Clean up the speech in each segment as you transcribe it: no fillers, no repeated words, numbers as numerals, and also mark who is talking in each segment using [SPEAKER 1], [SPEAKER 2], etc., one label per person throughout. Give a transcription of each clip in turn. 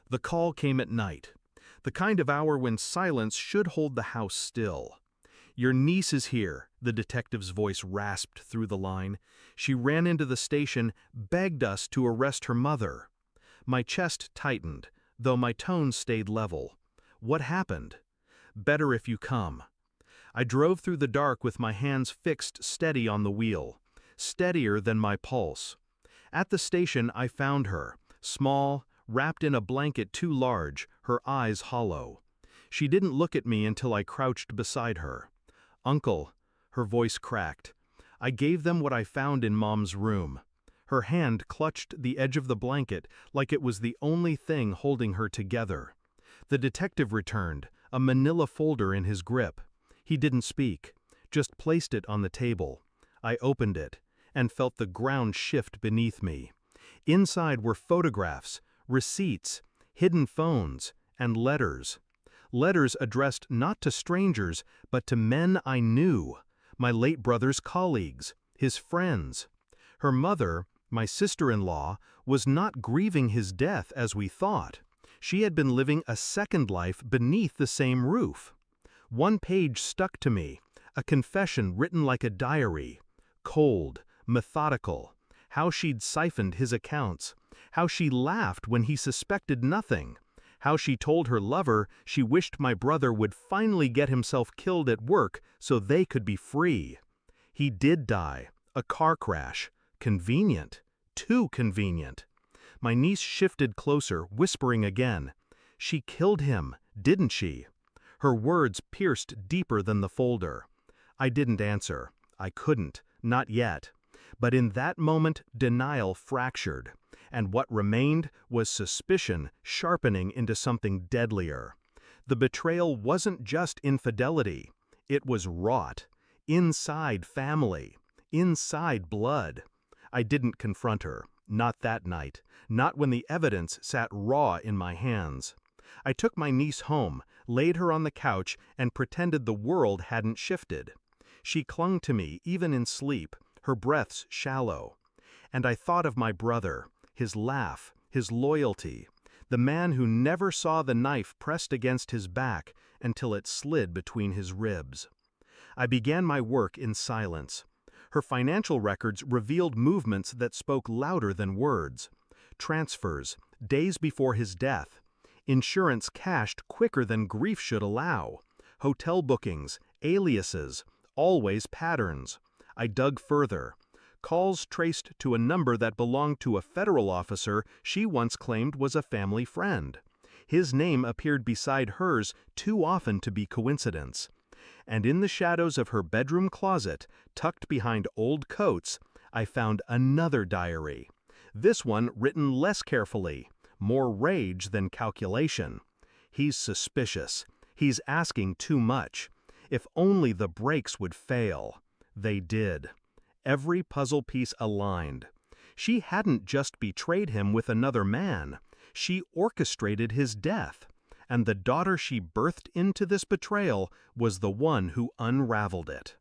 [SPEAKER 1] The call came at night, the kind of hour when silence should hold the house still. "Your niece is here," the detective's voice rasped through the line. "She ran into the station, begged us to arrest her mother." My chest tightened, though my tone stayed level. "What happened?" "Better if you come." I drove through the dark with my hands fixed steady on the wheel, steadier than my pulse. At the station I found her, small, wrapped in a blanket too large, her eyes hollow. She didn't look at me until I crouched beside her. "Uncle," her voice cracked. I gave them what I found in Mom's room. Her hand clutched the edge of the blanket like it was the only thing holding her together. The detective returned, a manila folder in his grip. He didn't speak, just placed it on the table. I opened it, and felt the ground shift beneath me. Inside were photographs, receipts, hidden phones, and letters. Letters addressed not to strangers, but to men I knew, my late brother's colleagues, his friends. Her mother, my sister-in-law, was not grieving his death as we thought. She had been living a second life beneath the same roof. One page stuck to me, a confession written like a diary, cold, methodical, how she'd siphoned his accounts, how she laughed when he suspected nothing, how she told her lover she wished my brother would finally get himself killed at work so they could be free. He did die, a car crash, convenient, too convenient. My niece shifted closer, whispering again, "She killed him, didn't she?" Her words pierced deeper than the folder. I didn't answer. I couldn't, not yet. But in that moment, denial fractured, and what remained was suspicion sharpening into something deadlier. The betrayal wasn't just infidelity. It was wrought. Inside family. Inside blood. I didn't confront her. Not that night. Not when the evidence sat raw in my hands. I took my niece home, laid her on the couch, and pretended the world hadn't shifted. She clung to me, even in sleep, her breaths shallow. And I thought of my brother, his laugh, his loyalty, the man who never saw the knife pressed against his back until it slid between his ribs. I began my work in silence. Her financial records revealed movements that spoke louder than words. Transfers, days before his death. Insurance cashed quicker than grief should allow. Hotel bookings, aliases, always patterns. I dug further. Calls traced to a number that belonged to a federal officer she once claimed was a family friend. His name appeared beside hers too often to be coincidence. And in the shadows of her bedroom closet, tucked behind old coats, I found another diary. This one written less carefully, more rage than calculation. He's suspicious. He's asking too much. If only the brakes would fail. They did. Every puzzle piece aligned. She hadn't just betrayed him with another man. She orchestrated his death. And the daughter she birthed into this betrayal was the one who unraveled it.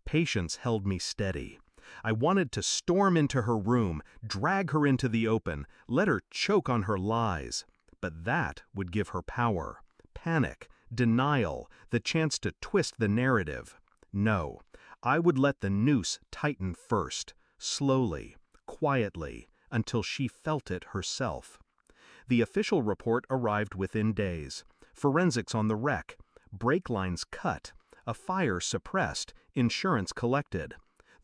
[SPEAKER 1] Patience held me steady. I wanted to storm into her room, drag her into the open, let her choke on her lies. But that would give her power, panic, denial, the chance to twist the narrative. No, I would let the noose tighten first, slowly, quietly, until she felt it herself. The official report arrived within days. Forensics on the wreck, brake lines cut, a fire suppressed, insurance collected.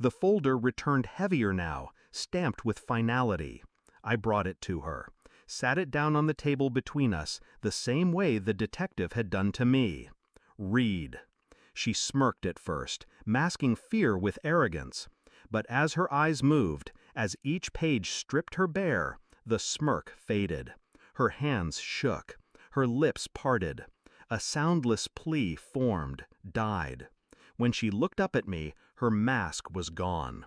[SPEAKER 1] The folder returned heavier now, stamped with finality. I brought it to her, sat it down on the table between us, the same way the detective had done to me. "Read." She smirked at first, masking fear with arrogance. But as her eyes moved, as each page stripped her bare, the smirk faded. Her hands shook. Her lips parted. A soundless plea formed, died. When she looked up at me, her mask was gone.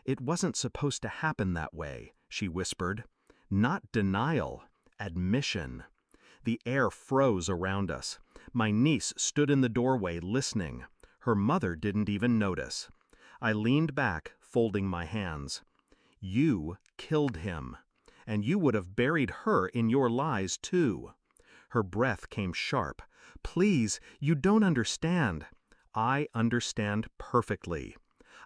[SPEAKER 1] "It wasn't supposed to happen that way," she whispered. Not denial, admission. The air froze around us. My niece stood in the doorway listening. Her mother didn't even notice. I leaned back, folding my hands. "You killed him." and you would have buried her in your lies too. Her breath came sharp. Please, you don't understand. I understand perfectly.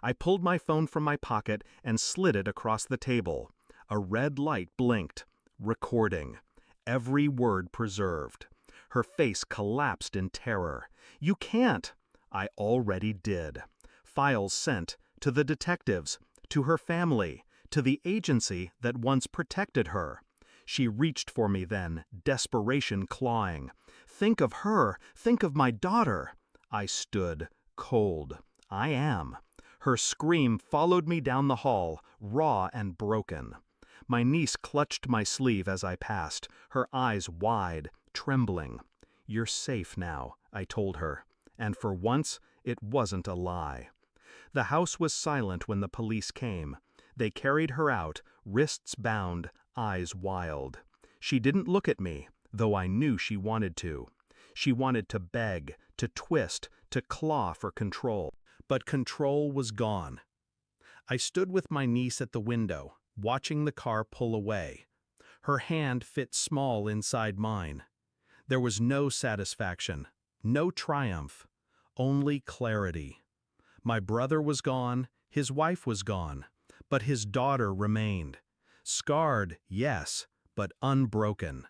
[SPEAKER 1] I pulled my phone from my pocket and slid it across the table. A red light blinked. Recording. Every word preserved. Her face collapsed in terror. You can't. I already did. Files sent to the detectives, to her family, to the agency that once protected her. She reached for me then, desperation clawing. Think of her, think of my daughter. I stood, cold. I am. Her scream followed me down the hall, raw and broken. My niece clutched my sleeve as I passed, her eyes wide, trembling. You're safe now, I told her, and for once it wasn't a lie. The house was silent when the police came. They carried her out, wrists bound, eyes wild. She didn't look at me, though I knew she wanted to. She wanted to beg, to twist, to claw for control. But control was gone. I stood with my niece at the window, watching the car pull away. Her hand fit small inside mine. There was no satisfaction, no triumph, only clarity. My brother was gone, his wife was gone, but his daughter remained. Scarred, yes, but unbroken.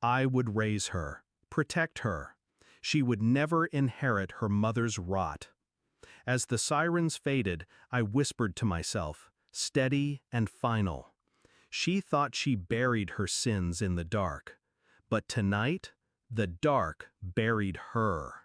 [SPEAKER 1] I would raise her, protect her. She would never inherit her mother's rot. As the sirens faded, I whispered to myself, steady and final. She thought she buried her sins in the dark, but tonight, the dark buried her.